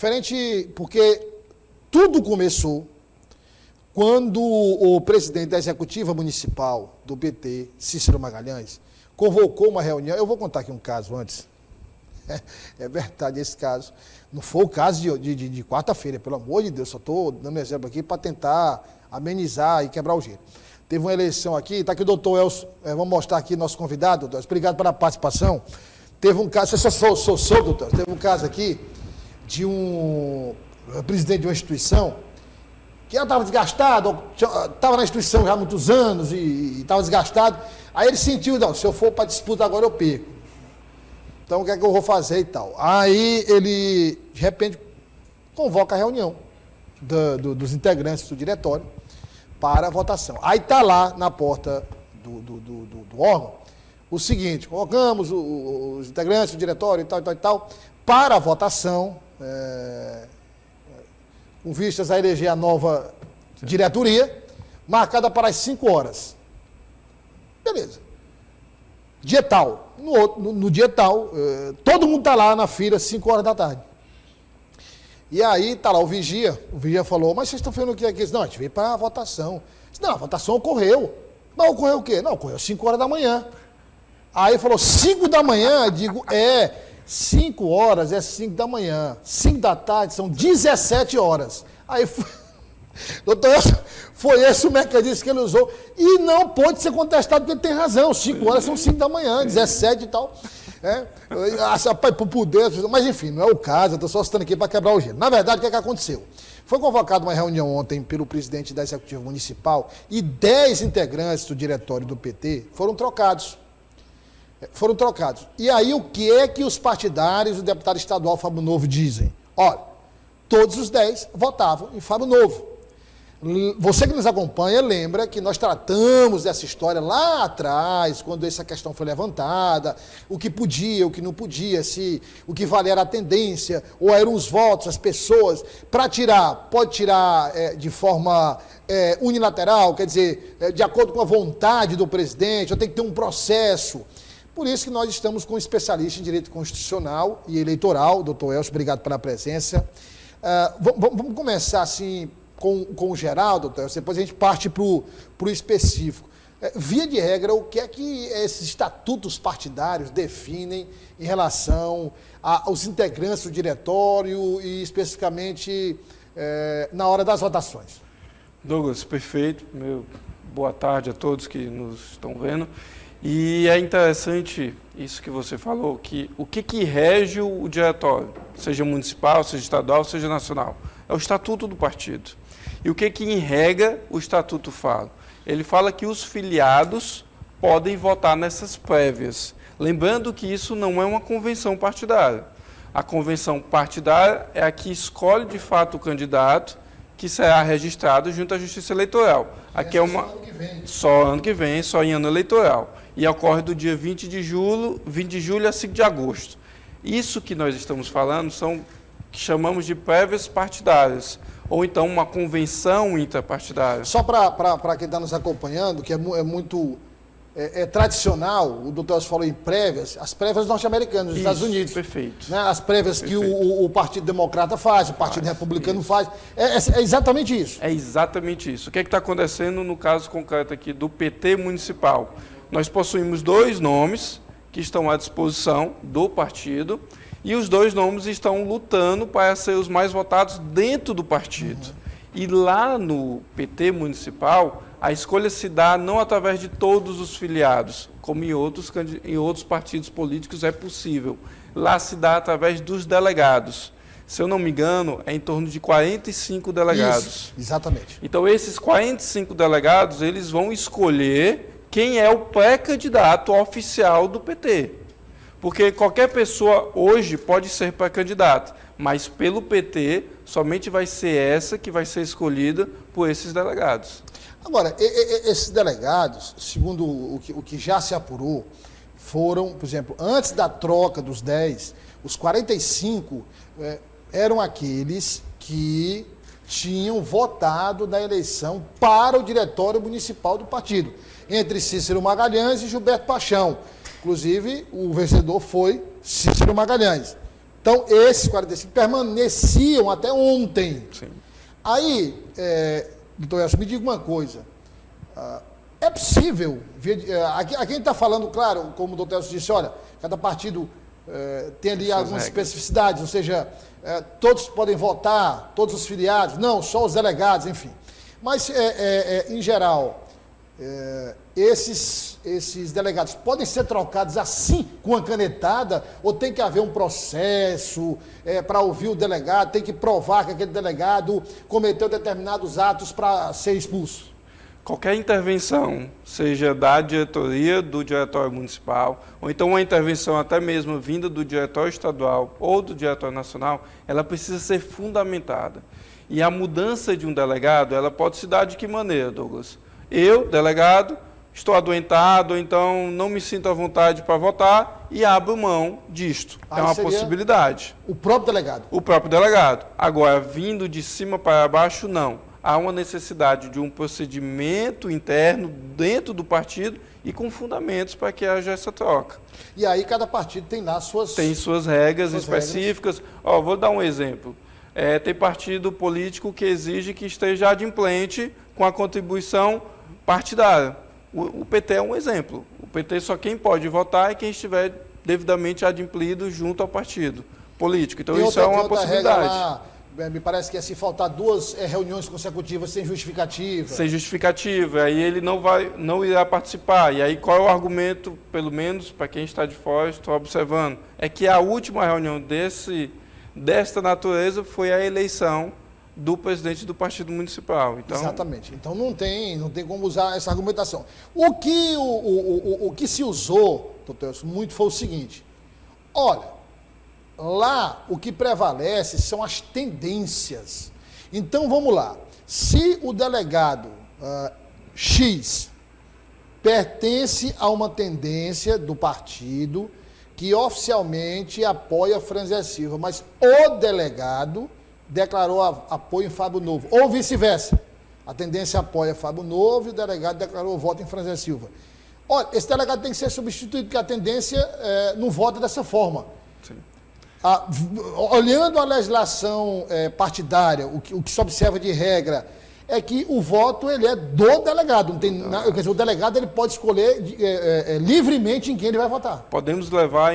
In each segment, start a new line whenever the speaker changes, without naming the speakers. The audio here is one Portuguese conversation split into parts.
Diferente porque tudo começou quando o presidente da executiva municipal do PT, Cícero Magalhães, convocou uma reunião. Eu vou contar aqui um caso antes. É verdade esse caso. Não foi o caso de quarta-feira, pelo amor de Deus. Só estou dando um exemplo aqui para tentar amenizar e quebrar o gelo. Teve uma eleição aqui, está aqui o doutor Elcio, vamos mostrar aqui nosso convidado, doutor Elcio. Obrigado pela participação. Teve um caso, você sou doutor, teve um caso aqui de um presidente de uma instituição que já estava desgastado, estava na instituição já há muitos anos e estava desgastado. Aí ele sentiu, não, se eu for para disputa agora eu perco. Então o que é que eu vou fazer e tal? Aí ele, de repente, convoca a reunião dos integrantes do diretório para a votação. Aí está lá na porta do órgão o seguinte: convocamos os integrantes do diretório e tal, para a votação, com vistas a eleger a nova diretoria, marcada para as 5 horas. Beleza. Dia tal. No dia tal, todo mundo está lá na fila, 5 horas da tarde. E aí está lá o vigia falou, mas vocês estão fazendo o que aqui? Não, a gente veio para a votação. Disse, não, a votação ocorreu. Não, ocorreu o quê? Não, ocorreu 5 horas da manhã. Aí falou, 5 da manhã? Digo, 5 horas é 5 da manhã. 5 da tarde são 17 horas. Aí, doutor, foi esse o mecanismo que ele usou. E não pode ser contestado, porque ele tem razão. 5 horas são 5 da manhã, 17 e tal. Por poder, mas enfim, não é o caso, eu estou só citando aqui para quebrar o gelo. Na verdade, o que é que aconteceu? Foi convocada uma reunião ontem pelo presidente da Executiva Municipal e 10 integrantes do diretório do PT foram trocados. E aí, o que é que os partidários do deputado estadual Fábio Novo dizem? Olha, todos os 10 votavam em Fábio Novo. Você que nos acompanha lembra que nós tratamos dessa história lá atrás, quando essa questão foi levantada, o que podia, o que não podia, se o que valia era a tendência, ou eram os votos, as pessoas, para tirar, pode tirar de forma unilateral, quer dizer, de acordo com a vontade do presidente, ou tem que ter um processo. Por isso que nós estamos com um especialista em direito constitucional e eleitoral, doutor Elcio, obrigado pela presença. Vamos começar assim com o geral, doutor Elcio, depois a gente parte para o específico. Via de regra, o que é que esses estatutos partidários definem em relação aos integrantes do diretório e especificamente na hora das votações?
Douglas, perfeito. Boa tarde a todos que nos estão vendo. E é interessante isso que você falou, que o que rege o diretório, seja municipal, seja estadual, seja nacional, é o estatuto do partido. E o que em regra o estatuto fala? Ele fala que os filiados podem votar nessas prévias. Lembrando que isso não é uma convenção partidária. A convenção partidária é a que escolhe de fato o candidato que será registrado junto à Justiça Eleitoral. Aqui é uma só ano que vem, só em ano eleitoral. E ocorre do dia 20 de julho a 5 de agosto. Isso que nós estamos falando são que chamamos de prévias partidárias, ou então uma convenção interpartidária.
Só para quem está nos acompanhando, que é muito tradicional, o doutor Elcio falou em prévias, as prévias norte-americanas, dos Estados Unidos.
Perfeito.
Né? As prévias perfeito. Que o Partido Democrata faz, o Partido Republicano isso. faz. É exatamente isso.
É exatamente isso. O que está acontecendo no caso concreto aqui do PT municipal? Nós possuímos 2 nomes que estão à disposição do partido e os 2 nomes estão lutando para ser os mais votados dentro do partido. E lá no PT municipal, a escolha se dá não através de todos os filiados, como em outros partidos políticos é possível. Lá se dá através dos delegados. Se eu não me engano, é em torno de 45 delegados.
Isso, exatamente.
Então, esses 45 delegados, eles vão escolher quem é o pré-candidato oficial do PT. Porque qualquer pessoa hoje pode ser pré-candidato, mas pelo PT somente vai ser essa que vai ser escolhida por esses delegados.
Agora, esses delegados, segundo o que já se apurou, foram, por exemplo, antes da troca dos 10, os 45 eram aqueles que tinham votado na eleição para o diretório municipal do partido, entre Cícero Magalhães e Gilberto Paixão. Inclusive, o vencedor foi Cícero Magalhães. Então, esses 45 permaneciam até ontem.
Sim.
Aí, doutor Elcio, me diga uma coisa. É possível, aqui a gente está falando, claro, como o doutor Elcio disse, olha, cada partido tem ali algumas especificidades, ou seja, todos podem votar, todos os filiados, não, só os delegados, enfim. Mas, em geral, esses delegados podem ser trocados assim, com a canetada, ou tem que haver um processo para ouvir o delegado, tem que provar que aquele delegado cometeu determinados atos para ser expulso?
Qualquer intervenção, seja da diretoria do Diretório Municipal, ou então uma intervenção até mesmo vinda do Diretório Estadual ou do Diretório Nacional, ela precisa ser fundamentada. E a mudança de um delegado, ela pode se dar de que maneira, Douglas? Eu, delegado, estou adoentado, ou então não me sinto à vontade para votar e abro mão disto. É uma possibilidade.
O próprio delegado?
O próprio delegado. Agora, vindo de cima para baixo, não. Há uma necessidade de um procedimento interno dentro do partido e com fundamentos para que haja essa troca.
E aí cada partido tem lá suas...
Tem suas regras específicas. Vou dar um exemplo. Tem partido político que exige que esteja adimplente com a contribuição partidária. O PT é um exemplo. O PT só quem pode votar é quem estiver devidamente adimplido junto ao partido político. Então isso é uma possibilidade.
Me parece que é se faltar 2 reuniões consecutivas sem justificativa.
Sem justificativa, aí ele não irá participar. E aí qual é o argumento, pelo menos para quem está de fora, estou observando, é que a última reunião desta natureza foi a eleição do presidente do partido municipal. Então,
exatamente. Então não tem como usar essa argumentação. O que se usou, doutor Elcio, muito foi o seguinte: olha, lá o que prevalece são as tendências. Então vamos lá. Se o delegado X pertence a uma tendência do partido que oficialmente apoia Franzé Silva, mas o delegado declarou apoio em Fábio Novo, ou vice-versa. A tendência apoia Fábio Novo e o delegado declarou voto em Franzé Silva. Olha, esse delegado tem que ser substituído, porque a tendência não vota dessa forma.
Sim.
Olhando a legislação partidária, o que se observa de regra é que o voto ele é do delegado. Não tem quer dizer, o delegado ele pode escolher livremente em quem ele vai votar.
Podemos levar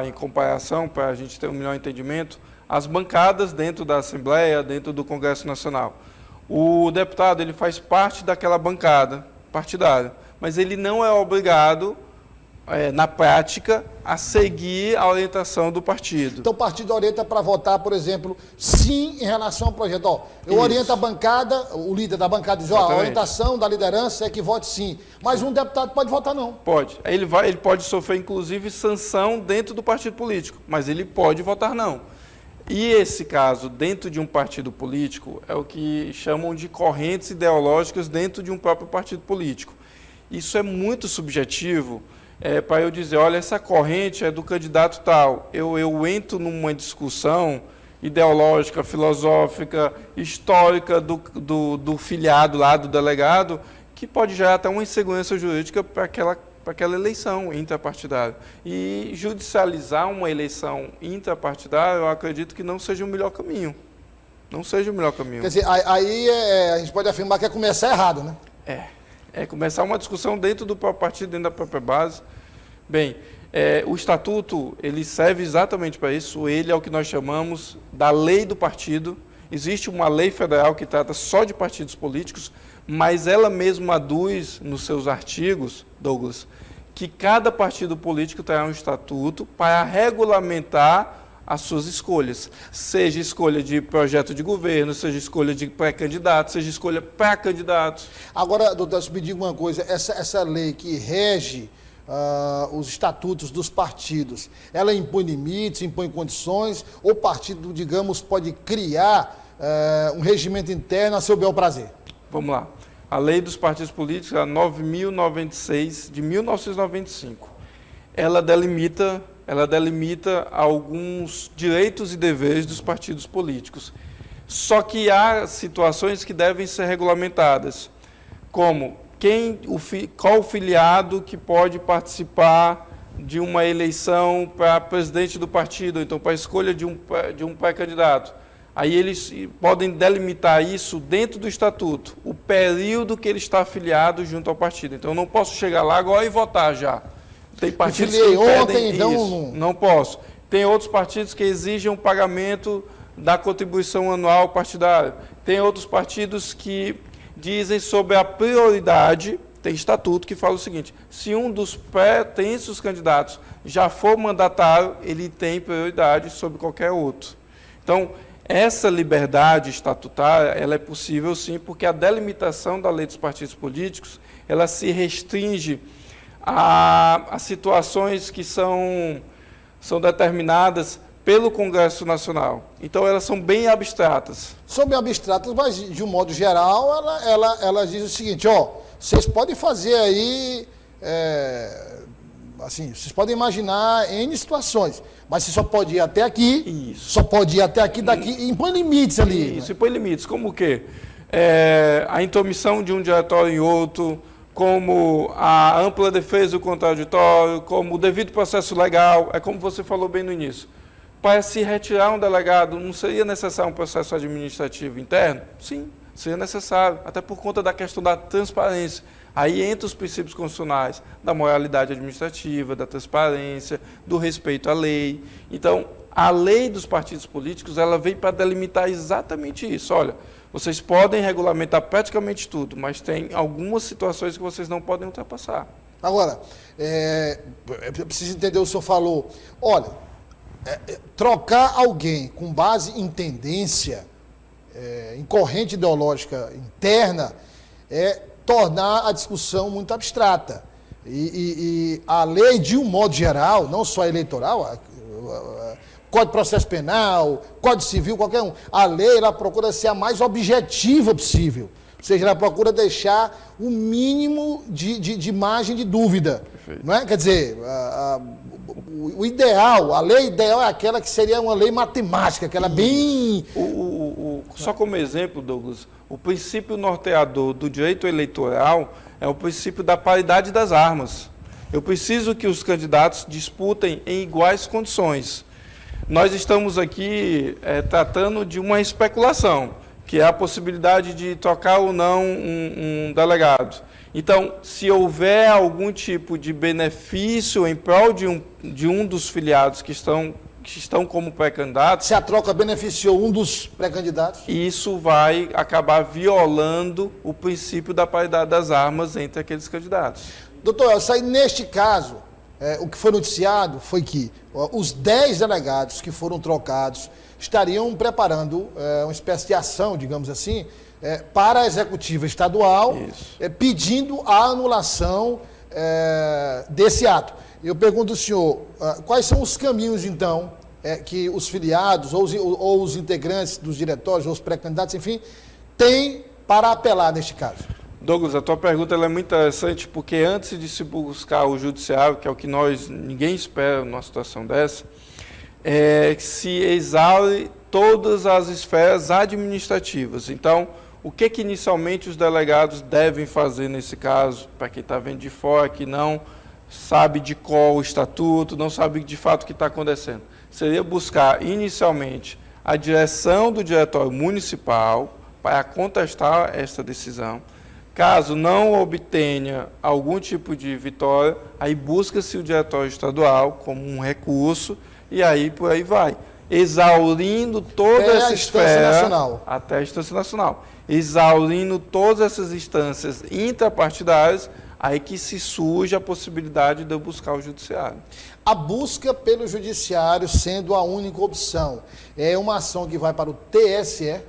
em comparação, para a gente ter um melhor entendimento, as bancadas dentro da Assembleia, dentro do Congresso Nacional. O deputado ele faz parte daquela bancada partidária, mas ele não é obrigado, na prática, a seguir a orientação do partido.
Então o partido orienta para votar, por exemplo, sim em relação ao projeto. Eu oriento a bancada, o líder da bancada diz, a orientação da liderança é que vote sim. Mas um deputado pode votar não.
Pode. Ele pode sofrer, inclusive, sanção dentro do partido político, mas ele pode votar não. E esse caso, dentro de um partido político, é o que chamam de correntes ideológicas dentro de um próprio partido político. Isso é muito subjetivo, para eu dizer, olha, essa corrente é do candidato tal. Eu entro numa discussão ideológica, filosófica, histórica do filiado lá, do delegado, que pode gerar até uma insegurança jurídica para aquela eleição intrapartidária. E judicializar uma eleição intrapartidária, eu acredito que não seja o melhor caminho. Não seja o melhor caminho.
Quer dizer, aí a gente pode afirmar que é começar errado, né?
É começar uma discussão dentro do próprio partido, dentro da própria base. Bem, o estatuto, ele serve exatamente para isso. Ele é o que nós chamamos da lei do partido. Existe uma lei federal que trata só de partidos políticos, mas ela mesma aduz nos seus artigos, Douglas, que cada partido político terá um estatuto para regulamentar as suas escolhas, seja escolha de projeto de governo, seja escolha de pré-candidato, seja escolha para candidatos.
Agora, doutor, me diga uma coisa, essa lei que rege os estatutos dos partidos, ela impõe limites, impõe condições, ou o partido, digamos, pode criar um regimento interno a seu bel prazer?
Vamos lá. A lei dos partidos políticos, a 9.096, de 1995, ela delimita alguns direitos e deveres dos partidos políticos. Só que há situações que devem ser regulamentadas, como qual o filiado que pode participar de uma eleição para presidente do partido, ou então para a escolha de um pré-candidato. Aí eles podem delimitar isso dentro do estatuto, o período que ele está afiliado junto ao partido. Então, eu não posso chegar lá agora e votar já. Tem partidos que impedem isso. Não posso. Tem outros partidos que exigem o pagamento da contribuição anual partidária. Tem outros partidos que dizem sobre a prioridade. Tem estatuto que fala o seguinte: se um dos pretensos candidatos já for mandatário, ele tem prioridade sobre qualquer outro. Então, essa liberdade estatutária, ela é possível sim, porque a delimitação da lei dos partidos políticos, ela se restringe a situações que são determinadas pelo Congresso Nacional. Então, elas são bem abstratas.
São bem abstratas, mas, de um modo geral, ela diz o seguinte: ó, vocês podem fazer aí, assim, vocês podem imaginar N situações, mas você só pode ir até aqui,
Isso.
só pode ir até aqui, daqui, e põe limites ali.
Isso, e põe limites, como o quê? A intromissão de um diretório em outro, como a ampla defesa do contraditório, como o devido processo legal, é como você falou bem no início. Para se retirar um delegado, não seria necessário um processo administrativo interno? Sim, seria necessário, até por conta da questão da transparência. Aí entra os princípios constitucionais da moralidade administrativa, da transparência, do respeito à lei. Então, a lei dos partidos políticos, ela vem para delimitar exatamente isso. Olha, vocês podem regulamentar praticamente tudo, mas tem algumas situações que vocês não podem ultrapassar.
Agora, eu preciso entender, o senhor falou, olha, trocar alguém com base em tendência, em corrente ideológica interna, tornar a discussão muito abstrata. E a lei, de um modo geral, não só a eleitoral, Código de Processo Penal, Código Civil, qualquer um, a lei ela procura ser a mais objetiva possível. Ou seja, ela procura deixar o mínimo de margem de dúvida. Não é? Quer dizer, o ideal, a lei ideal é aquela que seria uma lei matemática, aquela bem...
Só como exemplo, Douglas, o princípio norteador do direito eleitoral é o princípio da paridade das armas. Eu preciso que os candidatos disputem em iguais condições. Nós estamos aqui tratando de uma especulação, que é a possibilidade de trocar ou não um delegado. Então, se houver algum tipo de benefício em prol de um dos filiados que estão como pré-candidatos...
Se a troca beneficiou um dos pré-candidatos?
Isso vai acabar violando o princípio da paridade das armas entre aqueles candidatos.
Doutor Elcio, aí neste caso, o que foi noticiado foi que os 10 delegados que foram trocados estariam preparando uma espécie de ação, digamos assim, para a executiva estadual, pedindo a anulação desse ato. Eu pergunto ao senhor, quais são os caminhos, então, que os filiados ou os integrantes dos diretórios ou os pré-candidatos, enfim, têm para apelar neste caso?
Douglas, a tua pergunta ela é muito interessante, porque antes de se buscar o judiciário, que é o que ninguém espera numa situação dessa, se exaure todas as esferas administrativas. Então, o que inicialmente os delegados devem fazer nesse caso, para quem está vendo de fora, que não sabe de qual o estatuto, não sabe de fato o que está acontecendo? Seria buscar inicialmente a direção do diretório municipal para contestar esta decisão. Caso não obtenha algum tipo de vitória, aí busca-se o diretório estadual como um recurso e aí por aí vai, exaurindo toda essa esfera até a instância nacional, exaurindo todas essas instâncias intrapartidárias, aí que se surge a possibilidade de eu buscar o judiciário.
A busca pelo judiciário sendo a única opção, é uma ação que vai para o TSE?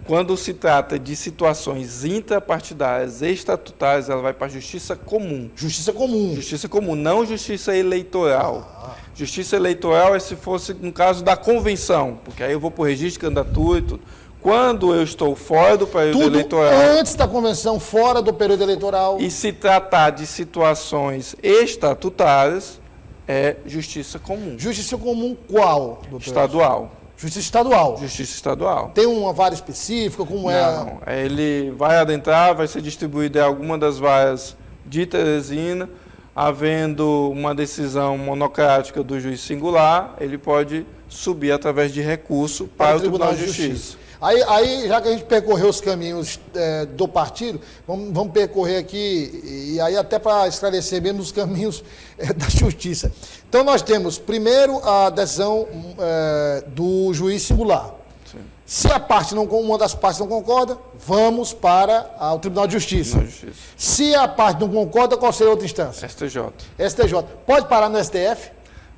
Quando se trata de situações intrapartidárias, estatutárias, ela vai para a Justiça Comum.
Justiça Comum.
Justiça Comum, não Justiça Eleitoral. Justiça Eleitoral é se fosse no caso da convenção, porque aí eu vou para o registro de candidatura e tudo. Quando eu estou fora do período eleitoral...
antes da convenção, fora do período eleitoral...
E se tratar de situações estatutárias, é Justiça Comum.
Justiça Comum qual, doutor?
Estadual.
Justiça Estadual.
Justiça Estadual.
Tem uma vara específica, como
Não, ele vai adentrar, vai ser distribuído em alguma das varas de Teresina, havendo uma decisão monocrática do juiz singular, ele pode subir através de recurso para o Tribunal de Justiça.
Aí, já que a gente percorreu os caminhos do partido, vamos percorrer aqui, e aí até para esclarecer mesmo os caminhos da Justiça. Então, nós temos, primeiro, a decisão do juiz singular.
Sim.
Se uma das partes não concorda, vamos para o Tribunal de Justiça. Se a parte não concorda, qual seria a outra instância?
STJ.
STJ. Pode parar no STF?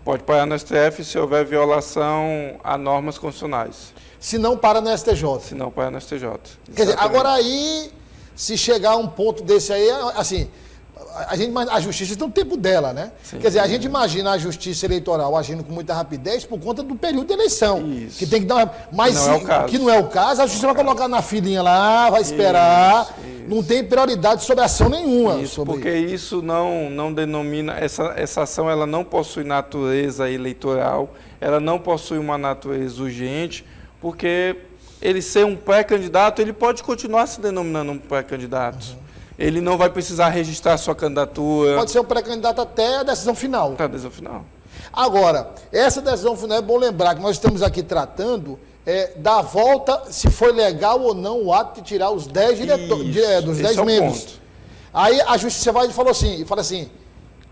Pode parar no STF se houver violação a normas constitucionais.
Se não, para no STJ.
Se não, para no STJ. Exatamente.
Quer dizer, agora aí, se chegar a um ponto desse aí, assim, a justiça tem o tempo dela, né?
Sim.
Quer dizer, a gente imagina a justiça eleitoral agindo com muita rapidez por conta do período de eleição.
Isso.
Que tem que dar mas
não é o caso.
que não é o caso, a justiça vai colocar na filinha lá, vai esperar,
isso.
Não tem prioridade sobre ação nenhuma.
Isso, porque isso não denomina, essa ação ela não possui natureza eleitoral, ela não possui uma natureza urgente, porque ele ser um pré-candidato, ele pode continuar se denominando um pré-candidato. Uhum. Ele não vai precisar registrar sua candidatura.
Pode ser um pré-candidato até a decisão final.
Até a decisão final.
Agora, essa decisão final, é bom lembrar que nós estamos aqui tratando da volta, se foi legal ou não o ato de tirar os 10 dos 10 membros. Aí a justiça vai e fala assim,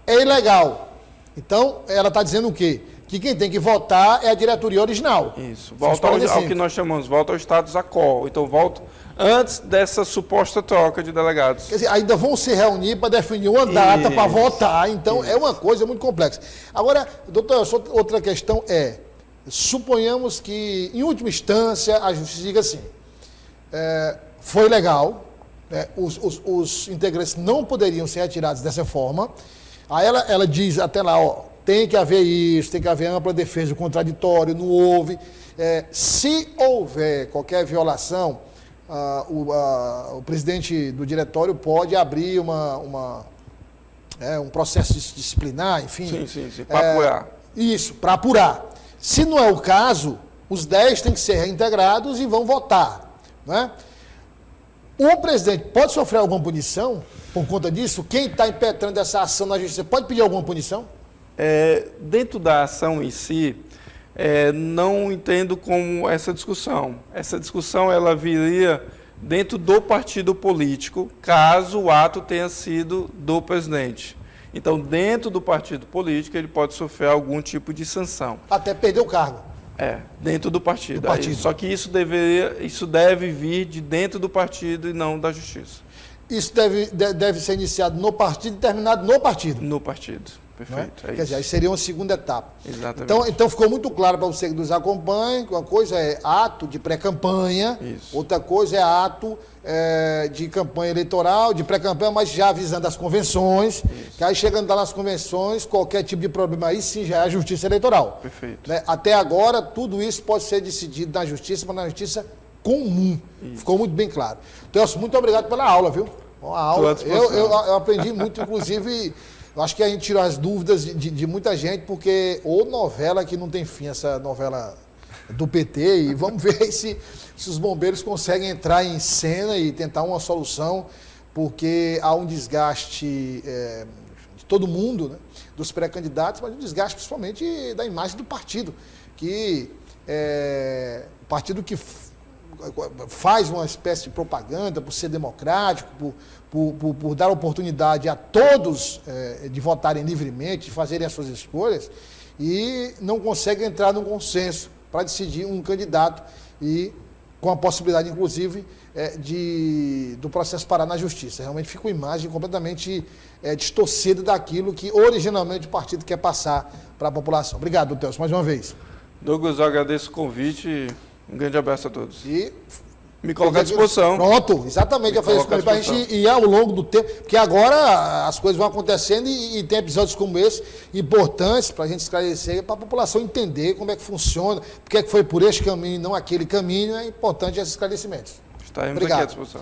é ilegal. Então, ela está dizendo o quê? Que quem tem que votar é a diretoria original.
Isso, volta ao que nós chamamos, volta ao status quo. Então, volta antes dessa suposta troca de delegados.
Quer dizer, ainda vão se reunir para definir uma data para votar. Então, é uma coisa muito complexa. Agora, doutor, outra questão suponhamos que, em última instância, a justiça diga assim, foi legal, os integrantes não poderiam ser retirados dessa forma. Aí ela diz até lá, tem que haver isso, tem que haver ampla defesa do contraditório, não houve. Se houver qualquer violação, o presidente do diretório pode abrir um processo disciplinar, enfim.
Sim, para apurar.
Isso, para apurar. Se não é o caso, os 10 têm que ser reintegrados e vão votar. Não é? O presidente pode sofrer alguma punição por conta disso? Quem está impetrando essa ação na justiça pode pedir alguma punição?
Dentro da ação em si, não entendo como essa discussão. Essa discussão ela viria dentro do partido político, caso o ato tenha sido do presidente. Então, dentro do partido político, ele pode sofrer algum tipo de sanção.
Até perder o cargo.
Dentro do partido. Só que isso deve vir de dentro do partido e não da justiça. Isso
deve ser iniciado no partido e terminado no partido.
No partido. Perfeito.
Quer dizer, aí seria uma segunda etapa.
Exatamente.
Então ficou muito claro para você que nos acompanha que uma coisa é ato de pré-campanha, outra coisa é ato de campanha eleitoral, de pré-campanha, mas já avisando as convenções, que aí chegando lá nas convenções, qualquer tipo de problema aí sim já é a justiça eleitoral.
Perfeito.
Né? Até agora, tudo isso pode ser decidido na justiça, mas na justiça comum. Ficou muito bem claro. Então, muito obrigado pela aula, viu? Uma aula. Eu aprendi muito, inclusive. Eu acho que a gente tirou as dúvidas de muita gente, porque novela que não tem fim, essa novela do PT, e vamos ver se os bombeiros conseguem entrar em cena e tentar uma solução, porque há um desgaste de todo mundo, né, dos pré-candidatos, mas um desgaste principalmente da imagem do partido, que o partido que faz uma espécie de propaganda por ser democrático, por dar oportunidade a todos de votarem livremente, de fazerem as suas escolhas, e não consegue entrar num consenso para decidir um candidato e com a possibilidade, inclusive, do processo parar na justiça. Realmente fica uma imagem completamente distorcida daquilo que originalmente o partido quer passar para a população. Obrigado, doutor, mais uma vez.
Douglas, eu agradeço o convite. Um grande abraço a todos.
E
me colocar à disposição.
Pronto, exatamente. Eu falei isso para a gente ir ao longo do tempo, porque agora as coisas vão acontecendo e tem episódios como esse, importantes para a gente esclarecer, para a população entender como é que funciona, porque é que foi por este caminho e não aquele caminho. É importante esses esclarecimentos.
Estaremos aqui à disposição.